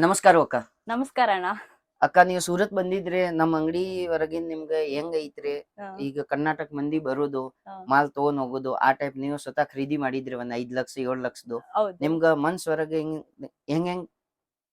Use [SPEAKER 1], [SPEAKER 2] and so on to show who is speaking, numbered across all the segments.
[SPEAKER 1] ನಮಸ್ಕಾರ ಅಕ್ಕ.
[SPEAKER 2] ನಮಸ್ಕಾರ ಅಣ್ಣ.
[SPEAKER 1] ಅಕ್ಕ ನೀವು ಸೂರತ್ ಬಂದಿದ್ರೆ ನಮ್ಮ ಅಂಗಡಿ ಹೊರಗಿನ್ ನಿಮ್ಗ ಹೆಂಗ್ ಐತ್ರಿ?
[SPEAKER 2] ಹಾ,
[SPEAKER 1] ಈಗ ಕರ್ನಾಟಕ ಮಂದಿ ಬರೋದು,
[SPEAKER 2] ಹಾ.
[SPEAKER 1] ಮಾಲ್ ತಗೊಂಡ್ ಹೋಗೋದು ಆ ಟೈಪ್ ನೀವು ಸ್ವತಃ ಖರೀದಿ ಮಾಡಿದ್ರಿ ಒಂದ್ 5 ಲಕ್ಷ 7 ಲಕ್ಷದ್ದು.
[SPEAKER 2] ಹೌದು.
[SPEAKER 1] ನಿಮ್ಗ ಮನ್ಸ್ ಹೊರಗೆ ಹೆಂಗ್ ಹೆಂಗ್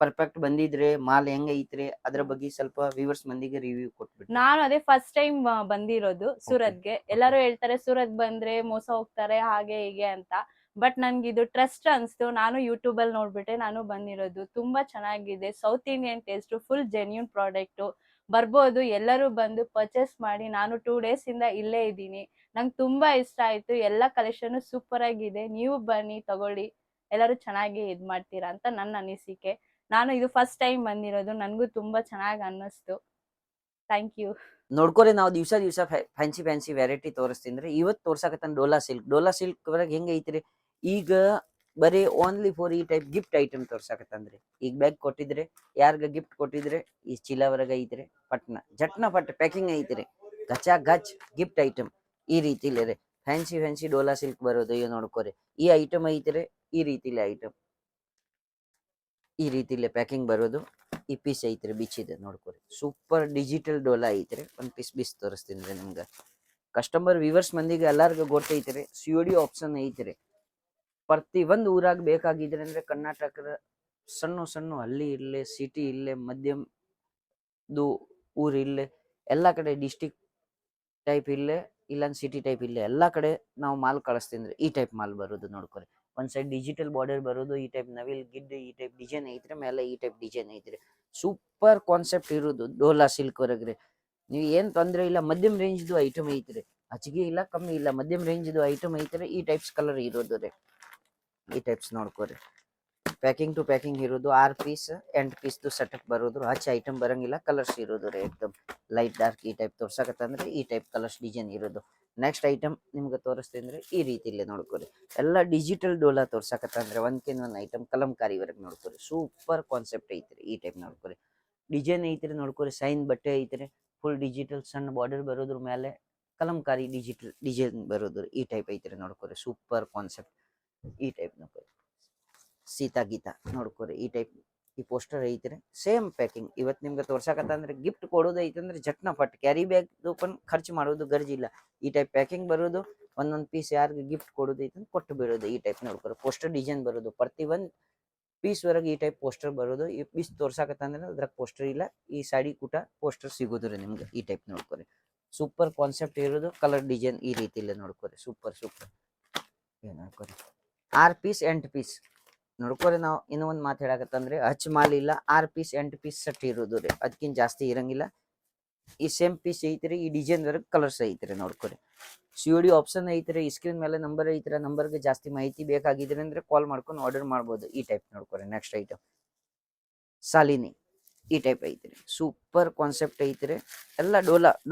[SPEAKER 1] ಪರ್ಫೆಕ್ಟ್ ಬಂದಿದ್ರೆ ಮಾಲ್ ಹೆಂಗ್ ಐತ್ರಿ ಅದ್ರ ಬಗ್ಗೆ ಸ್ವಲ್ಪ ವ್ಯೂವರ್ಸ್ ಮಂದಿಗೆ ರಿವ್ಯೂ ಕೊಟ್ಬಿಡ್ರಿ.
[SPEAKER 2] ನಾನು ಅದೇ ಫಸ್ಟ್ ಟೈಮ್ ಬಂದಿರೋದು
[SPEAKER 1] ಓಕೆ
[SPEAKER 2] ಸೂರತ್ಗೆ.
[SPEAKER 1] ಓಕೆ
[SPEAKER 2] ಎಲ್ಲರೂ ಹೇಳ್ತಾರೆ ಸೂರತ್ ಬಂದ್ರೆ ಮೋಸ ಹೋಗ್ತಾರೆ ಹಾಗೆ ಹೀಗೆ ಅಂತ. ಬಟ್ ನನ್ಗೆ ಇದು ಟ್ರಸ್ಟ್ ಅನ್ಸ್ತು. ನಾನು ಯೂಟ್ಯೂಬ್ ಅಲ್ಲಿ ನೋಡ್ಬಿಟ್ಟೆ ನಾನು ಬಂದಿರೋದು. ತುಂಬಾ ಚೆನ್ನಾಗಿದೆ. South Indian taste, full genuine product. ಬರ್ಬೋದು, ಎಲ್ಲರೂ ಬಂದು ಪರ್ಚೇಸ್ ಮಾಡಿ. ನಾನು 2 ಡೇಸ್ ಇಂದ ಇಲ್ಲೇ ಇದ್ದೀನಿ. ನಂಗೆ ತುಂಬಾ ಇಷ್ಟ ಆಯ್ತು. ಎಲ್ಲ ಕಲೆಕ್ಷನ್ ಸೂಪರ್ ಆಗಿದೆ. ನೀವು ಬನ್ನಿ ತಗೊಳ್ಳಿ, ಎಲ್ಲರೂ ಚೆನ್ನಾಗಿ ಇದ್ ಮಾಡ್ತೀರಾ ಅಂತ ನನ್ನ ಅನಿಸಿಕೆ. ನಾನು ಇದು ಫಸ್ಟ್ ಟೈಮ್ ಬಂದಿರೋದು. ನನ್ಗೂ ತುಂಬಾ ಚೆನ್ನಾಗಿ ಅನ್ನಿಸ್ತು. Thank you.
[SPEAKER 1] ನೋಡ್ಕೊರಿ ನಾವು ದಿವ್ಸ ಫ್ಯಾನ್ಸಿ ಫ್ಯಾನ್ಸಿ ವೆರೈಟಿ ತೋರಿಸ್ತೀನಿ. ಇವತ್ತು ತೋರ್ಸಾಕತ್ತಾನ ಡೋಲಾ ಸಿಲ್ಕ್ ಒಳಗೆ ಹೆಂಗ್ ಐತ್ರಿ ಈಗ ಬರೀ ಓನ್ಲಿ ಫಾರ್ ಈ ಟೈಪ್ ಗಿಫ್ಟ್ ಐಟಮ್ ತೋರ್ಸಾಕತ್ತಾನ್ರಿ. ಈಗ ಬ್ಯಾಗ್ ಕೊಟ್ಟಿದ್ರೆ ಯಾರ್ಗ ಗಿಫ್ಟ್ ಕೊಟ್ಟಿದ್ರೆ ಈ ಚೀಲ ಹೊರಗ ಐತ್ರಿ, ಪಟ್ನ ಜಟ್ನ ಪಟ್ ಪ್ಯಾಕಿಂಗ್ ಐತ್ರಿ, ಗಚಾ ಗಚ್ ಗಿಫ್ಟ್ ಐಟಮ್ ಈ ರೀತಿಲಿ ರೀ. ಫ್ಯಾನ್ಸಿ ಡೋಲಾ ಸಿಲ್ಕ್ ಬರೋದು ಇವ್ ನೋಡ್ಕೊರಿ. ಈ ಐಟಮ್ ಐತ್ರಿ, ಈ ರೀತಿಲಿ ಐಟಮ್ ಈ ರೀತಿಲಿ ಪ್ಯಾಕಿಂಗ್ ಬರೋದು. ಈ ಪೀಸ್ ಐತ್ರಿ ಬಿಚ್ಚಿದೆ ನೋಡ್ಕೊರಿ. ಸೂಪರ್ ಡಿಜಿಟಲ್ ಡೋಲಾ ಐತ್ರಿ. ಒಂದ್ ಪೀಸ್ ತೋರಿಸ್ತೀನಿ ರೀ ನಿಮ್ಗೆ. ಕಸ್ಟಮರ್ ವ್ಯೂವರ್ಸ್ ಮಂದಿಗೆ ಎಲ್ಲಾರ್ಗು ಗೊತ್ತೈತ್ರಿ, COD ಆಪ್ಷನ್ ಐತ್ರಿ. ಪ್ರತಿ ಒಂದ್ ಊರಾಗ ಬೇಕಾಗಿದ್ರೆ ಅಂದ್ರೆ ಕರ್ನಾಟಕದ ಸಣ್ಣ ಹಳ್ಳಿ ಇರ್ಲಿ, ಸಿಟಿ ಇರ್ಲಿ, ಮಧ್ಯಮದು ಊರ್ ಇರ್ಲಿ, ಎಲ್ಲಾ ಕಡೆ ಡಿಸ್ಟಿಕ್ ಟೈಪ್ ಇಲ್ಲೇ ಇಲ್ಲ ಸಿಟಿ ಟೈಪ್ ಇಲ್ಲೇ ಎಲ್ಲಾ ಕಡೆ ನಾವು ಮಾಲ್ ಕಳಿಸ್ತೀನಿ. ಈ ಟೈಪ್ ಮಾಲ್ ಬರೋದು ನೋಡ್ಕೊರಿ. ಒಂದ್ ಸೈಡ್ ಡಿಜಿಟಲ್ ಬಾರ್ಡರ್ ಬರೋದು, ಈ ಟೈಪ್ ನವಿಲ್ ಗಿಡ್ ಈ ಟೈಪ್ ಡಿಸೈನ್ ಐತ್ರಿ, ಮೇಲೆ ಈ ಟೈಪ್ ಡಿಸೈನ್ ಐತ್ರಿ. ಸೂಪರ್ ಕಾನ್ಸೆಪ್ಟ್ ಇರೋದು ಡೋಲಾ ಸಿಲ್ಕ್ ಹೊರಗ್ರಿ. ನೀವು ಏನ್ ತೊಂದ್ರೆ ಇಲ್ಲ, ಮಧ್ಯಮ ರೇಂಜ್ದು ಐಟಮ್ ಐತ್ರಿ. ಹೆಚ್ಚಿಗೆ ಇಲ್ಲ ಕಮ್ಮಿ ಇಲ್ಲ, ಮಧ್ಯಮ ರೇಂಜ್ದು ಐಟಮ್ ಐತ್ರಿ. ಈ ಟೈಪ್ಸ್ ಕಲರ್ ಇರೋದು ರೀ. ಈ ಟೈಪ್ಸ್ ನೋಡ್ಕೊರಿ. ಪ್ಯಾಕಿಂಗ್ ಟು ಪ್ಯಾಕಿಂಗ್ ಇರೋದು. 6 ಪೀಸ್ 8 ಪೀಸ್ದು ಸೆಟಪ್ ಬರೋದು. ಹಚ್ಚ ಐಟಮ್ ಬರಂಗಿಲ್ಲ, ಕಲರ್ಸ್ ಇರೋದು ರೀ. ಎಕ್ದಮ್ ಲೈಟ್ ಡಾರ್ಕ್ ಈ ಟೈಪ್ ತೋರ್ಸಕತ್ತಂದ್ರೆ ಈ ಟೈಪ್ ಕಲರ್ಸ್ ಡಿಸೈನ್ ಇರೋದು. ನೆಕ್ಸ್ಟ್ ಐಟಮ್ ನಿಮ್ಗೆ ತೋರಿಸ್ತೀನಿ ಈ ರೀತಿಲಿ ನೋಡ್ಕೊರಿ. ಎಲ್ಲ ಡಿಜಿಟಲ್ ಡೋಲಾ ತೋರ್ಸಕತ್ತಂದ್ರೆ ಒಂದ್ಕಿನ್ ಒಂದ್ ಐಟಮ್ ಕಲಂಕಾರಿವರೆಗೆ ನೋಡ್ಕೊರಿ. ಸೂಪರ್ ಕಾನ್ಸೆಪ್ಟ್ ಐತ್ರಿ. ಈ ಟೈಪ್ ನೋಡ್ಕೊರಿ. ಡಿಸೈನ್ ಐತ್ರಿ ನೋಡ್ಕೊರಿ. ಸೈನ್ ಬಟ್ಟೆ ಐತ್ರಿ, ಫುಲ್ ಡಿಜಿಟಲ್ ಸಣ್ಣ ಬಾರ್ಡರ್ ಬರೋದ್ರ ಮೇಲೆ ಕಲಂಕಾರಿ ಡಿಜಿಟಲ್ ಡಿಸೈನ್ ಬರೋದು. ಈ ಟೈಪ್ ಐತ್ರಿ ನೋಡ್ಕೊರಿ. ಸೂಪರ್ ಕಾನ್ಸೆಪ್ಟ್ ಈ ಟೈಪ್ ನೋಡ್ಕೊರಿ. ಸೀತಾ ಗೀತಾ ನೋಡ್ಕೊರಿ. ಈ ಟೈಪ್ ಈ ಪೋಸ್ಟರ್ ಐತ್ರಿ. ಸೇಮ್ ಪ್ಯಾಕಿಂಗ್ ಇವತ್ತು ನಿಮ್ಗೆ ತೋರ್ಸಕತ್ತಂದ್ರೆ ಗಿಫ್ಟ್ ಕೊಡೋದು ಐತಂದ್ರೆ ಜಟ್ನ ಪಟ್ ಕ್ಯಾರಿ ಬ್ಯಾಗ್ ಖರ್ಚು ಮಾಡೋದು ಗರ್ಜಿಲ್ಲ. ಈ ಟೈಪ್ ಪ್ಯಾಕಿಂಗ್ ಬರೋದು. ಒಂದೊಂದ್ ಪೀಸ್ ಯಾರಿಗೆ ಗಿಫ್ಟ್ ಕೊಡೋದು ಐತಂದ್ರೆ ಕೊಟ್ಟು ಬಿಡೋದು. ಈ ಟೈಪ್ ನೋಡ್ಕೊರಿ. ಪೋಸ್ಟರ್ ಡಿಸೈನ್ ಬರೋದು. ಪ್ರತಿ ಒಂದ್ ಪೀಸ್ ವರೆಗೆ ಈ ಟೈಪ್ ಪೋಸ್ಟರ್ ಬರೋದು. ಈ ಪೀಸ್ ತೋರ್ಸಕತ್ತಂದ್ರೆ ಅದ್ರ ಪೋಸ್ಟರ್ ಇಲ್ಲ, ಈ ಸಾಡಿ ಕೂಟ ಪೋಸ್ಟರ್ ಸಿಗೋದ್ರಿ ನಿಮ್ಗೆ. ಈ ಟೈಪ್ ನೋಡ್ಕೊರಿ. ಸೂಪರ್ ಕಾನ್ಸೆಪ್ಟ್ ಇರೋದು. ಕಲರ್ ಡಿಸೈನ್ ಈ ರೀತಿಲಿ ನೋಡ್ಕೊರಿ. ಸೂಪರ್ ನೋಡ್ಕೊರಿ. 6 ಪೀಸ್ 8 ಪೀಸ್ ನೋಡ್ಕೊರಿ. ನಾವು ಇನ್ನೂ ಒಂದ್ ಮಾತು ಹೇಳಕತ್ತಂದ್ರೆ ಹಚ್ ಮಾಲ್ ಇಲ್ಲ, 6 ಪೀಸ್ 8 ಪೀಸ್ ಸೆಟ್ ಇರೋದು ರೀ. ಅದಕ್ಕಿಂತ ಜಾಸ್ತಿ ಇರಂಗಿಲ್ಲ. ಈ ಸೇಮ್ ಪೀಸ್ ಐತ್ರಿ. ಈ ಡಿಸೈನ್ ವರ್ಗ ಕಲರ್ಸ್ ಐತ್ರಿ ನೋಡ್ಕೊರಿ. COD ಆಪ್ಷನ್ ಐತ್ರಿ. ಸ್ಕ್ರೀನ್ ಮೇಲೆ ನಂಬರ್ ಐತ್ರಿ. ನಂಬರ್ಗೆ ಜಾಸ್ತಿ ಮಾಹಿತಿ ಬೇಕಾಗಿದ್ರೆ ಅಂದ್ರೆ ಕಾಲ್ ಮಾಡ್ಕೊಂಡು ಆರ್ಡರ್ ಮಾಡ್ಬೋದು. ಈ ಟೈಪ್ ನೋಡ್ಕೊರಿ. ನೆಕ್ಸ್ಟ್ ಐಟಮ್ ಸಾಲಿನಿ ಈ ಟೈಪ್ ಐತ್ರಿ. ಸೂಪರ್ ಕಾನ್ಸೆಪ್ಟ್ ಐತ್ರಿ. ಎಲ್ಲ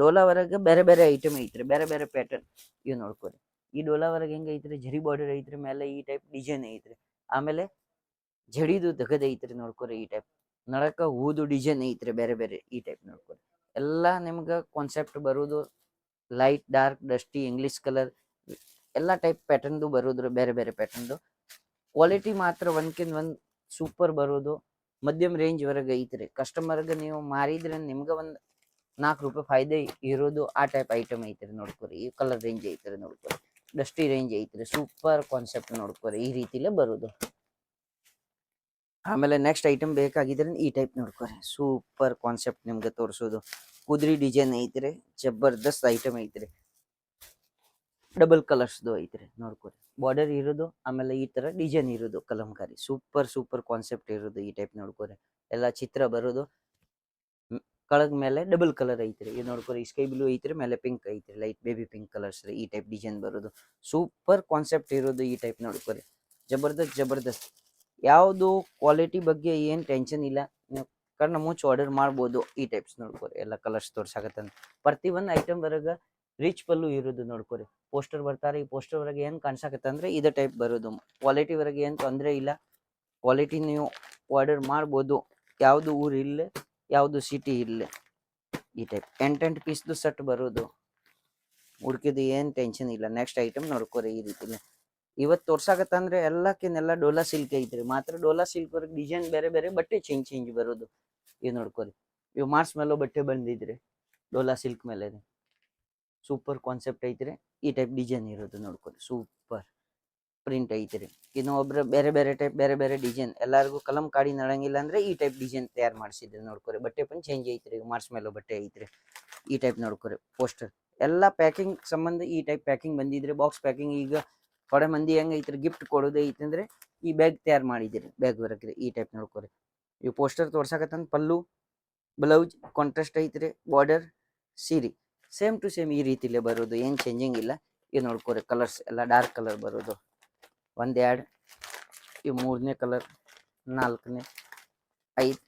[SPEAKER 1] ಡೋಲಾ ಹೊರಗೆ ಬೇರೆ ಬೇರೆ ಐಟಮ್ ಐತ್ರಿ, ಬೇರೆ ಬೇರೆ ಪ್ಯಾಟರ್ನ್ ಇವ್ ನೋಡ್ಕೊರಿ. ಈ ಡೋಲಾ ಹೊರಗೆ ಹೆಂಗ್ ಐತ್ರಿ, ಜರಿ ಬಾರ್ಡರ್ ಐತ್ರಿ, ಮೇಲೆ ಈ ಟೈಪ್ ಡಿಸೈನ್ ಐತ್ರಿ. ಆಮೇಲೆ ಜಡಿದು ದಗದ್ ಐತ್ರಿ ನೋಡ್ಕೊರಿ. ಈ ಟೈಪ್ ನಡಕ ಹೂದು ಡಿಸೈನ್ ಐತ್ರಿ ಬೇರೆ ಬೇರೆ. ಈ ಟೈಪ್ ನೋಡ್ಕೊರಿ. ಎಲ್ಲಾ ನಿಮ್ಗ ಕಾನ್ಸೆಪ್ಟ್ ಬರುದು. Light dark dusty English colour ಎಲ್ಲಾ ಟೈಪ್ ಪ್ಯಾಟರ್ನ್ದು ಬರುದ್ರಿ. ಬೇರೆ ಬೇರೆ ಪ್ಯಾಟರ್ನ್ದು ಕ್ವಾಲಿಟಿ ಮಾತ್ರ ಒಂದ್ಕಿಂತ ಒಂದ್ ಸೂಪರ್ ಬರೋದು. ಮಧ್ಯಮ ರೇಂಜ್ ವರೆಗೆ ಐತ್ರಿ. ಕಸ್ಟಮರ್ಗೆ ನೀವು ಮಾರಿದ್ರೆ ನಿಮ್ಗ ಒಂದ್ 4 ರೂಪಾಯಿ ಫಾಯ್ದೆ ಇರೋದು. ಆ ಟೈಪ್ ಐಟಮ್ ಐತ್ರಿ ನೋಡ್ಕೊರಿ. ಈ ಕಲರ್ ರೇಂಜ್ ಐತ್ರಿ ನೋಡ್ಕೊರಿ. ಡಸ್ಟಿ ರೇಂಜ್ ಐತ್ರಿ. ಸೂಪರ್ ಕಾನ್ಸೆಪ್ಟ್ ನೋಡ್ಕೊರಿ. ಈ ರೀತಿಲೇ ಬರೋದು. ಆಮೇಲೆ ನೆಕ್ಸ್ಟ್ ಐಟಮ್ ಬೇಕಾಗಿದ್ರೆ ಈ ಟೈಪ್ ನೋಡ್ಕೊರಿ. ಸೂಪರ್ ಕಾನ್ಸೆಪ್ಟ್ ನಿಮ್ಗೆ ತೋರಿಸೋದು. ಕುದ್ರಿ ಡಿಸೈನ್ ಐತ್ರಿ. ಜಬರ್ದಸ್ತ್ ಐಟಮ್ ಐತ್ರಿ. ಡಬಲ್ ಕಲರ್ಸ್ದು ಐತ್ರಿ ನೋಡ್ಕೊರಿ. ಬಾರ್ಡರ್ ಇರೋದು, ಆಮೇಲೆ ಈ ತರ ಡಿಸೈನ್ ಇರೋದು ಕಲಂಕಾರಿ. ಸೂಪರ್ ಕಾನ್ಸೆಪ್ಟ್ ಇರೋದು. ಈ ಟೈಪ್ ನೋಡ್ಕೊರಿ. ಎಲ್ಲ ಚಿತ್ರ ಬರೋದು. ಕಳಗ್ ಮೇಲೆ ಡಬಲ್ ಕಲರ್ ಐತ್ರಿ. ಇದು ನೋಡ್ಕೊರಿ. ಸ್ಕೈ ಬ್ಲೂ ಐತ್ರಿ, ಮೇಲೆ ಪಿಂಕ್ ಐತ್ರಿ, ಲೈಟ್ ಬೇಬಿ ಪಿಂಕ್ ಕಲರ್ಸ್ ರೀ. ಈ ಟೈಪ್ ಡಿಸೈನ್ ಬರೋದು. ಸೂಪರ್ ಕಾನ್ಸೆಪ್ಟ್ ಇರೋದು. ಈ ಟೈಪ್ ನೋಡ್ಕೊರಿ. ಜಬರ್ದಸ್ತ್. ಯಾವುದು ಕ್ವಾಲಿಟಿ ಬಗ್ಗೆ ಏನ್ ಟೆನ್ಷನ್ ಇಲ್ಲ, ನೀವು ಕಣ್ಣ ಮುಚ್ಚಿ ಆರ್ಡರ್ ಮಾಡ್ಬೋದು. ಈ ಟೈಪ್ಸ್ ನೋಡ್ಕೊರಿ. ಎಲ್ಲ ಕಲರ್ಸ್ ತೋರ್ಸಾಕತ್ತಂದ್ರೆ ಪ್ರತಿ ಒಂದ್ ಐಟಮ್ ವರೆಗ ರಿಚ್ ಪಲ್ಲು ಇರೋದು ನೋಡ್ಕೊರಿ. ಪೋಸ್ಟರ್ ಬರ್ತಾರೆ. ಈ ಪೋಸ್ಟರ್ ವರೆಗೆ ಏನ್ ಕಾಣಿಸಾಕತ್ತಂದ್ರೆ ಇದೇ ಟೈಪ್ ಬರೋದು. ಕ್ವಾಲಿಟಿ ವರೆಗೆ ಏನ್ ತೊಂದ್ರೆ ಇಲ್ಲ. ಕ್ವಾಲಿಟಿ ನೀವು ಆರ್ಡರ್ ಮಾಡ್ಬೋದು. ಯಾವ್ದು ಊರ್ ಇಲ್ಲ, ಯಾವ್ದು ಸಿಟಿ ಇಲ್ಲ. ಈ ಟೈಪ್ 8 ಪೀಸ್ದು ಸೆಟ್ ಬರೋದು. ಹುಡ್ಕಿದ್ ಏನ್ ಟೆನ್ಷನ್ ಇಲ್ಲ. ನೆಕ್ಸ್ಟ್ ಐಟಮ್ ನೋಡ್ಕೊರಿ. ಈ ರೀತಿಲಿ ಇವತ್ತು ತೋರ್ಸಾಕತ್ತಂದ್ರೆ ಎಲ್ಲಕ್ಕಿನೆಲ್ಲ ಡೋಲಾ ಸಿಲ್ಕ್ ಐತ್ರಿ. ಮಾತ್ರ ಡೋಲಾ ಸಿಲ್ಕ್ ವರ್ಗ ಡಿಸೈನ್ ಬೇರೆ ಬೇರೆ, ಬಟ್ಟೆ ಚೇಂಜ್ ಬರೋದು. ಇವ್ ನೋಡ್ಕೊರಿ, ಇವ್ ಮಾರ್ಸ್ ಮೇಲೋ ಬಟ್ಟೆ ಬಂದಿದ್ರಿ ಡೋಲಾ ಸಿಲ್ಕ್ ಮೇಲೆ. ಸೂಪರ್ ಕಾನ್ಸೆಪ್ಟ್ ಐತ್ರಿ. ಈ ಟೈಪ್ ಡಿಸೈನ್ ಇರೋದು ನೋಡ್ಕೊರಿ, ಸೂಪರ್ ಪ್ರಿಂಟ್ ಐತ್ರಿ. ಇನ್ನು ಒಬ್ರು ಬೇರೆ ಬೇರೆ ಟೈಪ್ ಬೇರೆ ಬೇರೆ ಡಿಸೈನ್, ಎಲ್ಲಾರ್ಗು ಕಲಂ ಕಾಡಿ ನಡಂಗಿಲ್ಲ ಅಂದ್ರೆ ಈ ಟೈಪ್ ಡಿಸೈನ್ ತಯಾರು ಮಾಡಿಸಿದ್ರಿ ನೋಡ್ಕೊರಿ. ಬಟ್ಟೆ ಪನ್ ಚೇಂಜ್ ಐತ್ರಿ, ಮಾರ್ಸ್ ಮೇಲೋ ಬಟ್ಟೆ ಐತ್ರಿ. ಈ ಟೈಪ್ ನೋಡ್ಕೊರಿ ಪೋಸ್ಟರ್ ಎಲ್ಲ ಪ್ಯಾಕಿಂಗ್ ಸಂಬಂಧ ಈ ಟೈಪ್ ಪ್ಯಾಕಿಂಗ್ ಬಂದಿದ್ರಿ. ಬಾಕ್ಸ್ ಪ್ಯಾಕಿಂಗ್ ಈಗ ಥೋಡೆ ಮಂದಿ ಹೆಂಗ್ ಐತ್ರಿ ಗಿಫ್ಟ್ ಕೊಡೋದು ಐತಂದ್ರೆ ಈ ಬ್ಯಾಗ್ ತಯಾರು ಮಾಡಿದಿರಿ, ಬ್ಯಾಗ್ ಬರಕ್ರಿ. ಈ ಟೈಪ್ ನೋಡ್ಕೊರಿ. ಇವು ಪೋಸ್ಟರ್ ತೋರ್ಸಾಕತ್ತಂದ್ ಪಲ್ಲು, ಬ್ಲೌಸ್ ಕಾಂಟ್ರಾಸ್ಟ್ ಐತ್ರಿ, ಬಾರ್ಡರ್, ಸೀರೆ ಸೇಮ್ ಟು ಸೇಮ್ ಈ ರೀತಿಲೇ ಬರೋದು, ಏನ್ ಚೇಂಜಿಂಗ್ ಇಲ್ಲ. ಇದು ನೋಡ್ಕೊರಿ ಕಲರ್ಸ್ ಎಲ್ಲ ಡಾರ್ಕ್ ಕಲರ್ ಬರೋದು. ಒಂದ್ ಎರಡು, ಇವು 3ನೇ ಕಲರ್, 4ನೇ, 5,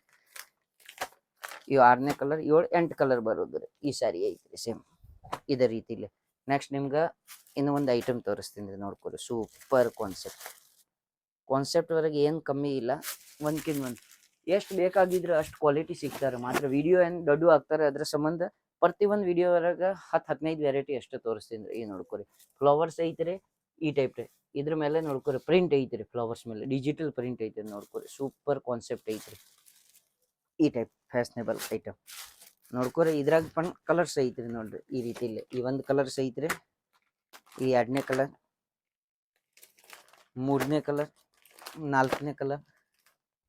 [SPEAKER 1] ಇವು 6ನೇ ಕಲರ್, 7, 8 ಕಲರ್ ಬರೋದು ರೀ. ಈ ಸಾರಿ ಐತ್ರಿ ಸೇಮ್ ಇದೇ ರೀತಿಲಿ. ನೆಕ್ಸ್ಟ್ ನಿಮ್ಗ ಇನ್ನು ಒಂದು ಐಟಮ್ ತೋರಿಸ್ತೀನಿ ನೋಡ್ಕೊರಿ. ಸೂಪರ್ ಕಾನ್ಸೆಪ್ಟ್ ವರೆಗೆ ಏನ್ ಕಮ್ಮಿ ಇಲ್ಲ. ಒಂದ್ಕಿಂತ ಒಂದ್ ಎಷ್ಟು ಬೇಕಾಗಿದ್ರೆ ಅಷ್ಟು ಕ್ವಾಲಿಟಿ ಸಿಗ್ತಾರೆ. ಮಾತ್ರ ವಿಡಿಯೋ ಏನ್ ದೊಡ್ಡ ಆಗ್ತಾರೆ, ಅದ್ರ ಸಂಬಂಧ ಪ್ರತಿ ಒಂದು ವಿಡಿಯೋ ವರೆಗ 10-15 ವೆರೈಟಿ ಅಷ್ಟು ತೋರಿಸ್ತೀನಿ ರೀ. ಈ ನೋಡ್ಕೊರಿ ಫ್ಲವರ್ಸ್ ಐತ್ರಿ ಈ ಟೈಪ್ ರೀ. ಇದ್ರ ಮೇಲೆ ನೋಡ್ಕೊರಿ ಪ್ರಿಂಟ್ ಐತ್ರಿ, ಫ್ಲವರ್ಸ್ ಮೇಲೆ ಡಿಜಿಟಲ್ ಪ್ರಿಂಟ್ ಐತ್ರಿ ನೋಡ್ಕೊರಿ. ಸೂಪರ್ ಕಾನ್ಸೆಪ್ಟ್ ಐತ್ರಿ. ಈ ಟೈಪ್ ಫ್ಯಾಷನೇಬಲ್ ಐಟಮ್ ನೋಡ್ಕೊರಿ. ಇದ್ರಾಗ ಪನ್ ಕಲರ್ಸ್ ಐತ್ರಿ ನೋಡ್ರಿ ಈ ರೀತಿಲಿ. ಈ ಒಂದು ಕಲರ್ಸ್ ಐತ್ರಿ, ಈ 2ನೇ ಕಲರ್, 3ನೇ ಕಲರ್, 4ನೇ ಕಲರ್,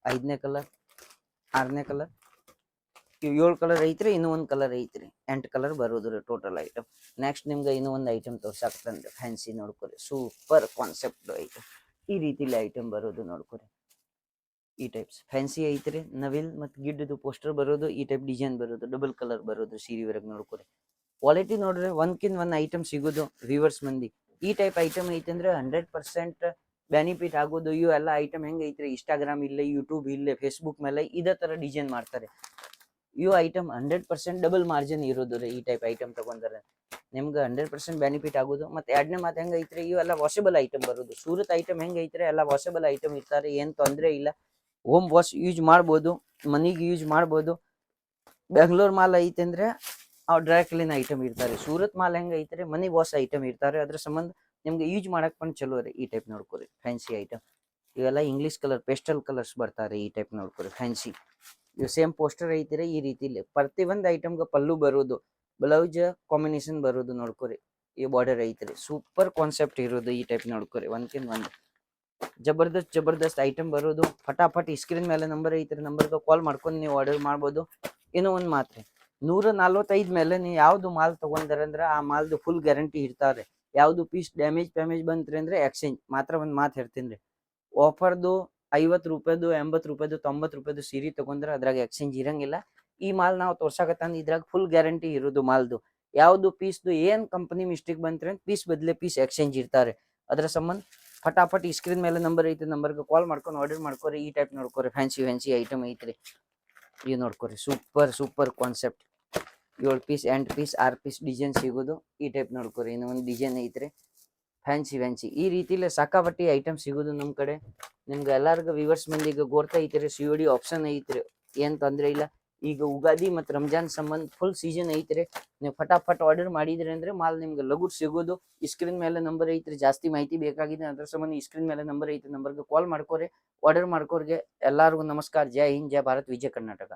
[SPEAKER 1] 5ನೇ ಕಲರ್, 6ನೇ ಕಲರ್, ಇವು 7 ಕಲರ್ ಐತ್ರಿ. ಇನ್ನೂ ಒಂದು ಕಲರ್ ಐತ್ರಿ, 8 ಕಲರ್ ಬರೋದ್ರಿ ಟೋಟಲ್ ಐಟಮ್. ನೆಕ್ಸ್ಟ್ ನಿಮ್ಗೆ ಇನ್ನೂ ಒಂದು ಐಟಮ್ ತೋರ್ಸಾಕ್ತಂದ್ರೆ ಫ್ಯಾನ್ಸಿ ನೋಡ್ಕೊರಿ. ಸೂಪರ್ ಕಾನ್ಸೆಪ್ಟ್ ಐಟಮ್ ಈ ರೀತಿಲಿ ಐಟಮ್ ಬರೋದು ನೋಡ್ಕೊರಿ. ಈ ಟೈಪ್ಸ್ ಫ್ಯಾನ್ಸಿ ಐತ್ರಿ. ನವಿಲ್ ಮತ್ತು ಗಿಡ್ಡದು ಪೋಸ್ಟರ್ ಬರೋದು, ಈ ಟೈಪ್ ಡಿಸೈನ್ ಬರೋದು, ಡಬಲ್ ಕಲರ್ ಬರೋದು ಸೀರೆವರೆಗೆ ನೋಡ್ಕೊರಿ. ಕ್ವಾಲಿಟಿ ನೋಡ್ರಿ ಒಂದ್ಕಿಂತ ಒಂದು ಐಟಮ್ ಸಿಗೋದು ವ್ಯೂವರ್ಸ್ ಮಂದಿ. ಈ ಟೈಪ್ ಐಟಮ್ ಐತಂದ್ರೆ 100% ಬೆನಿಫಿಟ್ ಆಗೋದು. ಇವು ಎಲ್ಲ ಐಟಮ್ ಹೆಂಗ್ ಐತ್ರಿ, ಇನ್ಸ್ಟಾಗ್ರಾಮ್ ಇಲ್ಲೇ, ಯೂಟ್ಯೂಬ್ ಇಲ್ಲೇ, ಫೇಸ್ಬುಕ್ ಮೇಲೆ ಇದೇ ತರ ಡಿಸೈನ್ ಮಾಡ್ತಾರೆ. ಇವು ಐಟಮ್ 100% ಡಬಲ್ ಮಾರ್ಜಿನ್ ಇರೋದು ರೀ. ಈ ಟೈಪ್ ಐಟಮ್ ತಗೊಂಡ್ರೆ ನಿಮ್ಗೆ 100% ಬೆನಿಫಿಟ್ ಆಗೋದು. ಮತ್ತೆ 2ನೇ ಮಾತು ಹೆಂಗ್ ಐತ್ರಿ, ಇವೆಲ್ಲ ವಾಷಬಲ್ ಐಟಮ್ ಬರೋದು. ಸೂರತ್ ಐಟಮ್ ಹೆಂಗ್ ಐತ್ರಿ, ಎಲ್ಲ ವಾಷಬಲ್ ಐಟಮ್ ಇರ್ತಾರೆ, ಏನ್ ತೊಂದ್ರೆ ಇಲ್ಲ. ಹೋಮ್ ವಾಶ್ ಯೂಸ್ ಮಾಡ್ಬೋದು, ಮನಿಗೆ ಯೂಸ್ ಮಾಡ್ಬೋದು. ಬೆಂಗಳೂರು ಮಾಲ್ ಐತಂದ್ರೆ ಅವ್ ಡ್ರೈ ಕ್ಲೀನ್ ಐಟಮ್ ಇರ್ತಾರೆ. ಸೂರತ್ ಮಾಲ್ ಹೆಂಗ್ ಐತ್ರಿ, ಮನಿ ವಾಶ್ ಐಟಮ್ ಇರ್ತಾರೆ. ಅದ್ರ ಸಂಬಂಧ ನಿಮ್ಗೆ ಯೂಸ್ ಮಾಡಕ್ ಪನ್ ಚಲೋ ರೀ. ಈ ಟೈಪ್ ನೋಡ್ಕೊರಿ ಫ್ಯಾನ್ಸಿ ಐಟಮ್. ಇವೆಲ್ಲ ಇಂಗ್ಲಿಷ್ ಕಲರ್ ಪೇಸ್ಟಲ್ ಕಲರ್ಸ್ ಬರ್ತಾರೆ. ಈ ಟೈಪ್ ನೋಡ್ಕೊರಿ ಫ್ಯಾನ್ಸಿ. ಇವು ಸೇಮ್ ಪೋಸ್ಟರ್ ಐತಿರಿ ಈ ರೀತಿಲಿ. ಪ್ರತಿ ಒಂದು ಐಟಮ್ಗೆ ಪಲ್ಲು ಬರೋದು, ಬ್ಲೌಸ್ ಕಾಂಬಿನೇಷನ್ ಬರೋದು ನೋಡ್ಕೊರಿ. ಈ ಬಾರ್ಡರ್ ಐತ್ರಿ. ಸೂಪರ್ ಕಾನ್ಸೆಪ್ಟ್ ಇರೋದು ಈ ಟೈಪ್ ನೋಡ್ಕೊರಿ. ಒಂದ್ಕಿಂತ ಒಂದು ಜಬರ್ದಸ್ತ್ ಐಟಮ್ ಬರೋದು. ಫಟಾಫಟ್ ಸ್ಕ್ರೀನ್ ಮೇಲೆ ನಂಬರ್ ಐತ್ರಿ, ನಂಬರ್ಗೆ ಕಾಲ್ ಮಾಡ್ಕೊಂಡು ನೀವು ಆರ್ಡರ್ ಮಾಡ್ಬೋದು. ಇನ್ನೂ ಒಂದು ಮಾತ್ರಿ, 145 ಮೇಲೆ ನೀವು ಯಾವ್ದು ಮಾಲ್ ತಗೊಂಡ್ರಂದ್ರೆ ಆ ಮಾಲ್ದು ಫುಲ್ ಗ್ಯಾರಂಟಿ ಇರ್ತಾರೆ. ಯಾವ್ದು ಪೀಸ್ ಡ್ಯಾಮೇಜ್ ಬಂತ್ರಿ ಅಂದ್ರೆ ಎಕ್ಸ್ಚೇಂಜ್. ಮಾತ್ರ ಒಂದು ಮಾತು ಹೇಳ್ತೀನಿ ರೀ, ಆಫರ್ದು 50 ರೂಪಾಯಿದು, 80 ರೂಪಾಯಿದು, 90 ರೂಪಾಯಿದು ಸೀರೆ ತಗೊಂಡ್ರೆ ಅದ್ರಾಗ ಎಕ್ಸ್ಚೇಂಜ್ ಇರಂಗಿಲ್ಲ. ಈ ಮಾಲ್ ನಾವು ತೋರ್ಸಾಕತ್ತಂದ್ ಇದ್ರಾಗ ಫುಲ್ ಗ್ಯಾರಂಟಿ ಇರೋದು ಮಾಲ್ದು. ಯಾವ್ದು ಪೀಸ್ದು ಏನ್ ಕಂಪನಿ ಮಿಸ್ಟೇಕ್ ಬಂತ್ರಿ ಅಂತ ಪೀಸ್ ಬದಲೇ ಪೀಸ್ ಎಕ್ಸ್ಚೇಂಜ್ ಇರ್ತಾರೆ. ಅದ್ರ ಸಂಬಂಧ ಫಟಾಫಟ್ ಸ್ಕ್ರೀನ್ ಮೇಲೆ ನಂಬರ್ ಐತಿ, ನಂಬರ್ಗೆ ಕಾಲ್ ಮಾಡ್ಕೊಂಡು ಆರ್ಡರ್ ಮಾಡ್ಕೊರಿ. ಈ ಟೈಪ್ ನೋಡ್ಕೊರಿ ಫ್ಯಾನ್ಸಿ ಐಟಮ್ ಐತ್ರಿ. ಇವ್ ನೋಡ್ಕೊರಿ super concept. 7 piece, 8 piece, 6 piece design ಸಿಗೋದು. ಈ ಟೈಪ್ ನೋಡ್ಕೊರಿ. ಇನ್ನೂ ಒಂದು ಡಿಸೈನ್ ಐತ್ರಿ ಫ್ಯಾನ್ಸಿ. ಈ ರೀತಿಲೇ ಸಾಕಾಪಟ್ಟಿ ಐಟಮ್ ಸಿಗೋದು ನಮ್ ಕಡೆ. ನಿಮ್ಗೆ ಎಲ್ಲಾರ್ಗು ವ್ಯೂವರ್ಸ್ ಮಂದಿಗೆ ಗೋರ್ತಾ ಐತ್ರಿ, COD ಆಪ್ಷನ್ ಐತ್ರಿ, ಏನ್ ತೊಂದ್ರೆ ಇಲ್ಲ. ಈಗ ಉಗಾದಿ ಮತ್ತು ರಂಜಾನ್ ಸಂಬಂಧ ಫುಲ್ ಸೀಸನ್ ಐತ್ರಿ. ನೀವು ಫಟಾಫಟ್ ಆರ್ಡರ್ ಮಾಡಿದ್ರಿ ಅಂದ್ರೆ ಮಾಲ್ ನಿಮ್ಗೆ ಲಘು ಸಿಗೋದು. ಸ್ಕ್ರೀನ್ ಮೇಲೆ ನಂಬರ್ ಐತ್ರಿ. ಜಾಸ್ತಿ ಮಾಹಿತಿ ಬೇಕಾಗಿದೆ ಅದ್ರ ಸಂಬಂಧ ಸ್ಕ್ರೀನ್ ಮೇಲೆ ನಂಬರ್ ಐತಿ, ನಂಬರ್ಗೆ ಕಾಲ್ ಮಾಡ್ಕೊರಿ, ಆರ್ಡರ್ ಮಾಡ್ಕೊರಿಗೆ. ಎಲ್ಲಾರ್ಗು ನಮಸ್ಕಾರ. ಜೈ ಹಿಂದ್, ಜೈ ಭಾರತ್, ವಿಜಯ ಕರ್ನಾಟಕ.